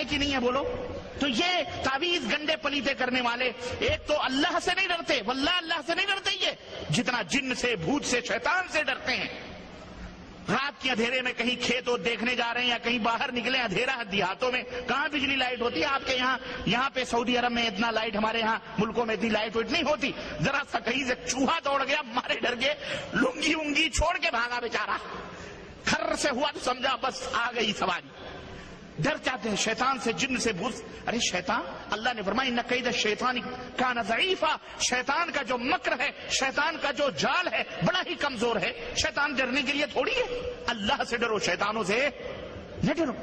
کہ نہیں ہے بولو؟ تو یہ تعویذ گنڈے پلیتے کرنے والے ایک تو اللہ سے نہیں ڈرتے، واللہ اللہ سے نہیں ڈرتے یہ جتنا جن سے، بھوت سے، شیطان سے ڈرتے ہیں۔ رات کے اندھیرے میں کہیں کھیت اور دیکھنے جا رہے ہیں یا کہیں باہر نکلے، اندھیرا دیہاتوں میں کہاں بجلی لائٹ ہوتی ہے؟ آپ کے یہاں پہ سعودی عرب میں اتنا لائٹ، ہمارے یہاں ملکوں میں اتنی لائٹ نہیں ہوتی۔ ذرا سا کہیں سے چوہا دوڑ گیا، مارے ڈر گئے، لنگی انگی چھوڑ کے بھاگا بیچارہ، کھر سے ہوا تو سمجھا بس آ گئی سواری۔ ڈر جاتے ہیں شیطان سے، جن سے، بھوت۔ ارے شیطان، اللہ نے فرمایا ان کید الشیطان کان ضعیفا، شیطان کا جو مکر ہے، شیطان کا جو جال ہے بڑا ہی کمزور ہے۔ شیطان ڈرنے کے لیے تھوڑی ہے، اللہ سے ڈرو، شیطانوں سے نہ ڈرو۔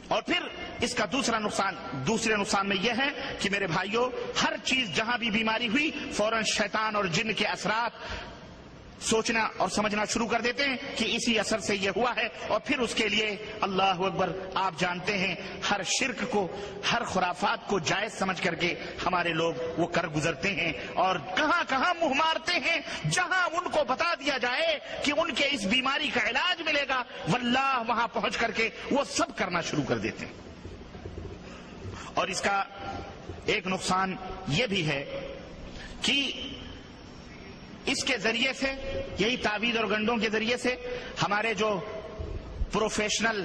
اور پھر اس کا دوسرے نقصان میں یہ ہے کہ میرے بھائیوں، ہر چیز جہاں بھی بیماری ہوئی فوراً شیطان اور جن کے اثرات سوچنا اور سمجھنا شروع کر دیتے ہیں کہ اسی اثر سے یہ ہوا ہے، اور پھر اس کے لیے اللہ اکبر، آپ جانتے ہیں ہر شرک کو، ہر خرافات کو جائز سمجھ کر کے ہمارے لوگ وہ کر گزرتے ہیں، اور کہاں کہاں منہ مارتے ہیں جہاں ان کو بتا دیا جائے کہ ان کے اس بیماری کا علاج ملے گا، واللہ وہاں پہنچ کر کے وہ سب کرنا شروع کر دیتے ہیں۔ اور اس کا ایک نقصان یہ بھی ہے کہ اس کے ذریعے سے، یہی تعویذ اور گنڈوں کے ذریعے سے، ہمارے جو پروفیشنل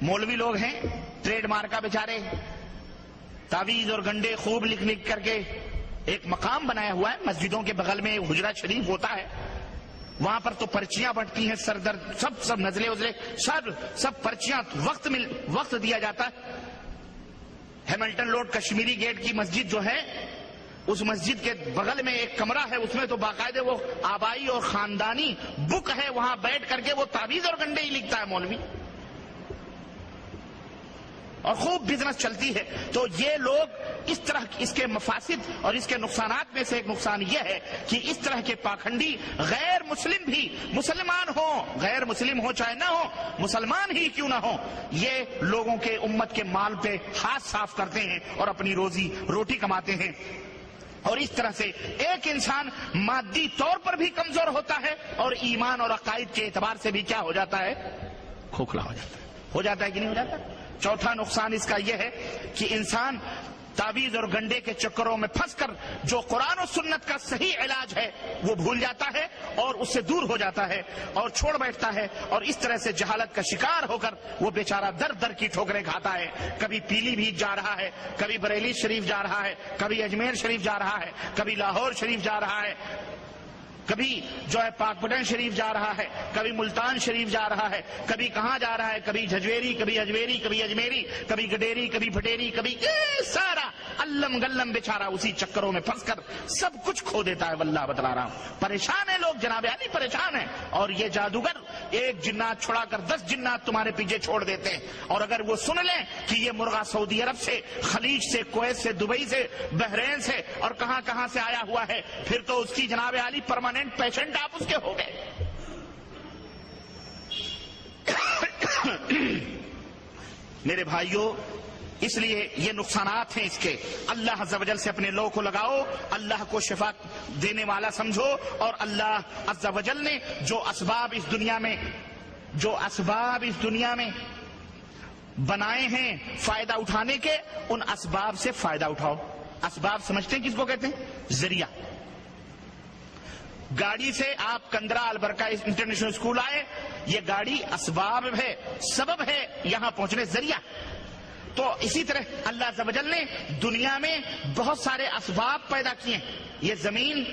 مولوی لوگ ہیں، ٹریڈ مارکا بیچارے، تعویذ اور گنڈے خوب لکھ کر کے ایک مقام بنایا ہوا ہے، مسجدوں کے بغل میں حجرہ شریف ہوتا ہے، وہاں پر تو پرچیاں بٹتی ہیں، سر درد، سب نزلے وزلے، سب پرچیاں وقت دیا جاتا ہے۔ ہیملٹن روڈ کشمیری گیٹ کی مسجد جو ہے، اس مسجد کے بغل میں ایک کمرہ ہے، اس میں تو باقاعدہ وہ آبائی اور خاندانی بک ہے، وہاں بیٹھ کر کے وہ تعویذ اور گنڈے ہی لکھتا ہے مولوی، اور خوب بزنس چلتی ہے۔ تو یہ لوگ اس طرح، اس کے مفاسد اور اس کے نقصانات میں سے ایک نقصان یہ ہے کہ اس طرح کے پاکھنڈی غیر مسلم بھی، مسلمان ہوں، غیر مسلم ہو چاہے نہ ہو، مسلمان ہی کیوں نہ ہو، یہ لوگوں کے، امت کے مال پہ ہاتھ صاف کرتے ہیں اور اپنی روٹی کماتے ہیں۔ اور اس طرح سے ایک انسان مادی طور پر بھی کمزور ہوتا ہے اور ایمان اور عقائد کے اعتبار سے بھی کیا ہو جاتا ہے؟ کھوکھلا ہو جاتا ہے کہ نہیں ہو جاتا؟ چوتھا نقصان اس کا یہ ہے کہ انسان تعویذ اور گنڈے کے چکروں میں پھنس کر جو قرآن و سنت کا صحیح علاج ہے وہ بھول جاتا ہے اور اس سے دور ہو جاتا ہے اور چھوڑ بیٹھتا ہے، اور اس طرح سے جہالت کا شکار ہو کر وہ بیچارہ در در کی ٹھوکریں کھاتا ہے۔ کبھی پیلی بھیت جا رہا ہے، کبھی بریلی شریف جا رہا ہے، کبھی اجمیر شریف جا رہا ہے، کبھی لاہور شریف جا رہا ہے، کبھی جو ہے پاک پٹن شریف جا رہا ہے، کبھی ملتان شریف جا رہا ہے، کبھی کہاں جا رہا ہے، کبھی جھجویری، کبھی اجمیری، کبھی اجمیری، کبھی گڈیری، کبھی پھٹیری، کبھی سارا علم گلم بیچارہ اسی چکروں میں پھنس کر سب کچھ کھو دیتا ہے۔ واللہ بتلا رہا ہوں، پریشان ہیں لوگ، جناب علی پریشان ہیں، اور یہ جادوگر ایک جنات چھڑا کر 10 جنات تمہارے پیچھے چھوڑ دیتے ہیں، اور اگر وہ سن لیں کہ یہ مرغا سعودی عرب سے، خلیج سے، کویت سے، دبئی سے، بحرین سے اور کہاں کہاں سے آیا ہوا ہے، پھر تو اس کی جناب علی پرماننٹ پیشنٹ آپ اس کے ہو گئے۔ میرے بھائیوں، اس لیے یہ نقصانات ہیں اس کے۔ اللہ عز و جل سے اپنے لو کو لگاؤ، اللہ کو شفا دینے والا سمجھو، اور اللہ عز و جل نے جو اسباب اس دنیا میں بنائے ہیں فائدہ اٹھانے کے، ان اسباب سے فائدہ اٹھاؤ۔ اسباب سمجھتے ہیں کس کو کہتے ہیں؟ ذریعہ۔ گاڑی سے آپ کندرا البرکہ انٹرنیشنل اسکول آئے، یہ گاڑی اسباب ہے، سبب ہے یہاں پہنچنے، ذریعہ۔ تو اسی طرح اللہ عز و جل نے دنیا میں بہت سارے اسباب پیدا کیے ہیں۔ یہ زمین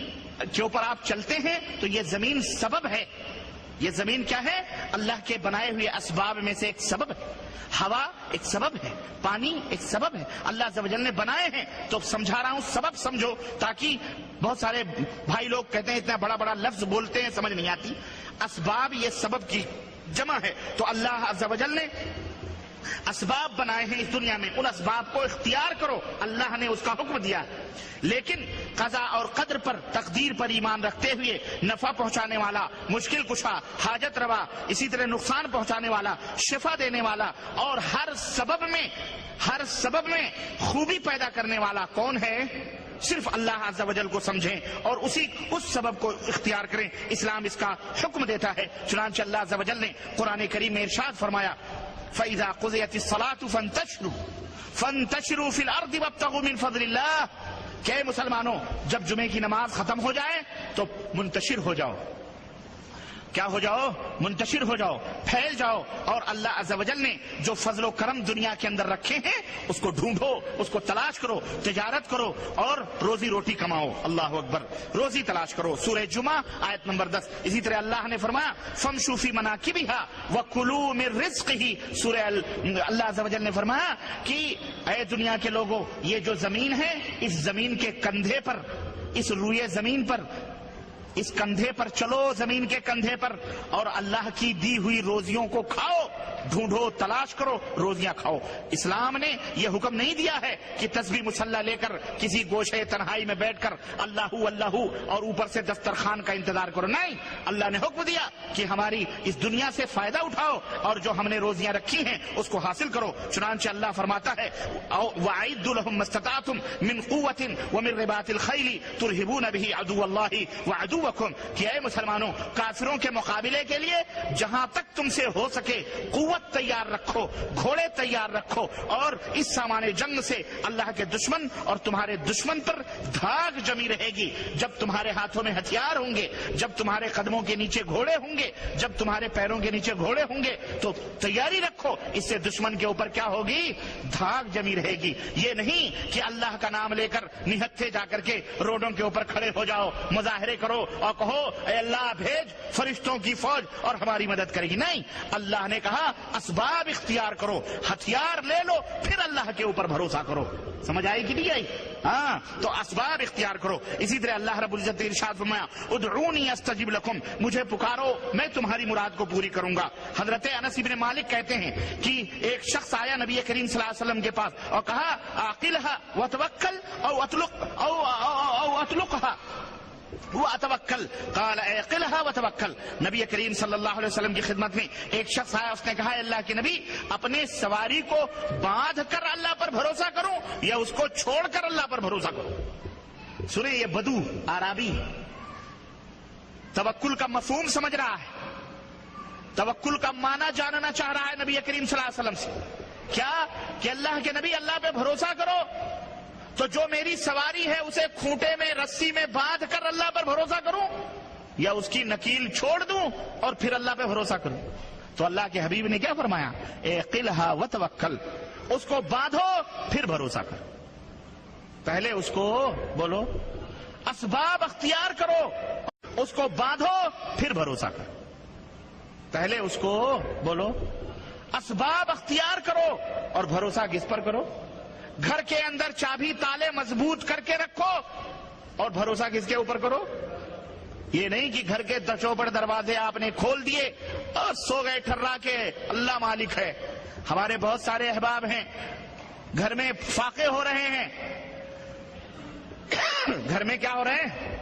کے اوپر آپ چلتے ہیں تو یہ زمین سبب ہے۔ یہ زمین کیا ہے؟ اللہ کے بنائے ہوئے اسباب میں سے ایک سبب ہے۔ ہوا ایک سبب ہے، پانی ایک سبب ہے، اللہ عز و جل نے بنائے ہیں۔ تو سمجھا رہا ہوں، سبب سمجھو، تاکہ بہت سارے بھائی لوگ کہتے ہیں اتنا بڑا بڑا لفظ بولتے ہیں سمجھ نہیں آتی۔ اسباب یہ سبب کی جمع ہے، تو اللہ عز و جل نے اسباب بنائے ہیں اس دنیا میں، ان اسباب کو اختیار کرو، اللہ نے اس کا حکم دیا۔ لیکن قضا اور قدر پر، تقدیر پر ایمان رکھتے ہوئے نفع پہنچانے والا، مشکل کشا، حاجت روا، اسی طرح نقصان پہنچانے والا، شفا دینے والا، اور ہر سبب میں خوبی پیدا کرنے والا کون ہے؟ صرف اللہ عز و جل کو سمجھیں اور اس سبب کو اختیار کریں۔ اسلام اس کا حکم دیتا ہے، چنانچہ اللہ عز و جل نے قرآن کریم میں ارشاد فرمایا، فَإِذَا قُضِيَتِ الصَّلَاةُ فَانتَشِرُوا فِي الْأَرْضِ وَابْتَغُوا مِنْ فَضْلِ اللَّهِ کہ مسلمانوں جب جمعے کی نماز ختم ہو جائے تو منتشر ہو جاؤ. کیا ہو جاؤ؟ منتشر ہو جاؤ، پھیل جاؤ، اور اللہ عز و جل نے جو فضل و کرم دنیا کے اندر رکھے ہیں اس کو ڈھونڈو، اس کو تلاش کرو، تجارت کرو اور روزی روٹی کماؤ. اللہ اکبر. روزی تلاش کرو. سورہ جمعہ آیت نمبر 10. اسی طرح اللہ نے فرمایا فَامْشُوا فِي مَنَاكِبِهَا وَكُلُوا مِن رِزْقِهِ. سورہ اللہ عز و جل نے فرمایا کہ اے دنیا کے لوگوں، یہ جو زمین ہے اس زمین کے کندھے پر، اس روئے زمین پر، اس کندھے پر چلو، زمین کے کندھے پر، اور اللہ کی دی ہوئی روزیوں کو کھاؤ. ڈھونڈو، تلاش کرو، روزیاں کھاؤ. اسلام نے یہ حکم نہیں دیا ہے کہ تسبیح مسلح لے کر کسی گوشے تنہائی میں بیٹھ کر اللہ اللہ اور اوپر سے دسترخوان کا انتظار کرو. نہیں، اللہ نے حکم دیا کہ ہماری اس دنیا سے فائدہ اٹھاؤ اور جو ہم نے روزیاں رکھی ہیں اس کو حاصل کرو. چنانچہ اللہ فرماتا ہے وَأَعِدُّوا لَهُم مَّا اسْتَطَعْتُم مِّن قُوَّةٍ وَمِن رِّبَاطِ الْخَيْلِ تُرْهِبُونَ بِهِ عَدُوَّ اللَّهِ وَعَدُوَّكُمْ. کہ اے مسلمانوں، کافروں کے مقابلے کے لیے جہاں تک تم سے ہو سکے قوت تیار رکھو، گھوڑے تیار رکھو، اور اس سامان جنگ سے اللہ کے دشمن اور تمہارے دشمن پر دھاگ جمی رہے گی. جب تمہارے ہاتھوں میں ہتھیار ہوں گے، جب تمہارے قدموں کے نیچے گھوڑے ہوں گے، جب تمہارے پیروں کے نیچے گھوڑے ہوں گے تو تیاری رکھو. اس سے دشمن کے اوپر کیا ہوگی؟ دھاگ جمی رہے گی. یہ نہیں کہ اللہ کا نام لے کر نہتھے جا کر کے روڈوں کے اوپر کھڑے ہو جاؤ، مظاہرے کرو اور کہو اے اللہ بھیج فرشتوں کی فوج اور ہماری مدد کرے گی. نہیں، اللہ نے کہا اسباب اختیار کرو، ہتھیار لے لو، پھر اللہ کے اوپر بھروسہ کرو. سمجھ آئی کہ نہیں آئی؟ ہاں، تو اسباب اختیار کرو. اسی طرح اللہ رب العزت نے ارشاد فرمایا ادعونی استجب لکم، مجھے پکارو میں تمہاری مراد کو پوری کروں گا. حضرت انس بن مالک کہتے ہیں کہ ایک شخص آیا نبی کریم صلی اللہ علیہ وسلم کے پاس اور کہا عاقلها وتوکل او اطلقها واتوکل. قال اعقلها وتوکل. نبی کریم صلی اللہ علیہ وسلم کی خدمت میں ایک شخص آیا، اس نے کہا اللہ کے نبی، اپنے سواری کو باندھ کر اللہ پر بھروسہ کروں یا اس کو چھوڑ کر اللہ پر بھروسہ کروں؟ سنیں، یہ بدو عربی توکل کا مفہوم سمجھ رہا ہے، توکل کا معنی جاننا چاہ رہا ہے نبی کریم صلی اللہ علیہ وسلم سے. کیا کہ اللہ کے نبی اللہ پہ بھروسہ کرو تو جو میری سواری ہے اسے کھوٹے میں رسی میں باندھ کر اللہ پر بھروسہ کروں یا اس کی نکیل چھوڑ دوں اور پھر اللہ پہ بھروسہ کروں؟ تو اللہ کے حبیب نے کیا فرمایا؟ اعقلها وتوکل. اس کو باندھو پھر بھروسہ کرو. پہلے اس کو بولو اسباب اختیار کرو، اس کو باندھو پھر بھروسہ کرو. پہلے اس کو بولو اسباب اختیار کرو اور بھروسہ کس پر کرو؟ گھر کے اندر چابی تالے مضبوط کر کے رکھو اور بھروسہ کس کے اوپر کرو؟ یہ نہیں کہ گھر کے چوپڑ دروازے آپ نے کھول دیے اور سو گئے ٹھرا کے اللہ مالک ہے. ہمارے بہت سارے احباب ہیں، گھر میں فاقے ہو رہے ہیں. گھر میں کیا ہو رہے ہیں؟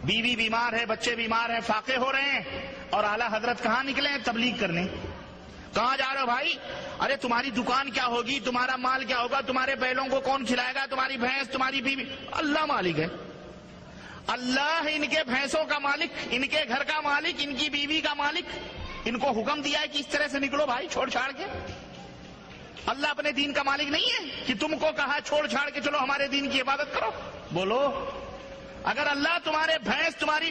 بیوی بیمار ہے، بچے بیمار ہیں، فاقے ہو رہے ہیں، اور اعلیٰ حضرت کہاں نکلے ہیں؟ تبلیغ کرنے. کہاں جا رہے ہو بھائی؟ ارے تمہاری دکان کیا ہوگی، تمہارا مال کیا ہوگا، تمہارے بیلوں کو کون کھلائے گا، تمہاری بھینس، تمہاری بیوی؟ اللہ مالک ہے. اللہ ان کے بھینسوں کا مالک، ان کے گھر کا مالک، ان کی بیوی کا مالک. ان کو حکم دیا ہے کہ اس طرح سے نکلو بھائی چھوڑ چھاڑ کے. اللہ اپنے دین کا مالک نہیں ہے کہ تم کو کہا چھوڑ چھاڑ کے چلو ہمارے دین کی عبادت کرو؟ بولو، اگر اللہ تمہارے بھینس، تمہاری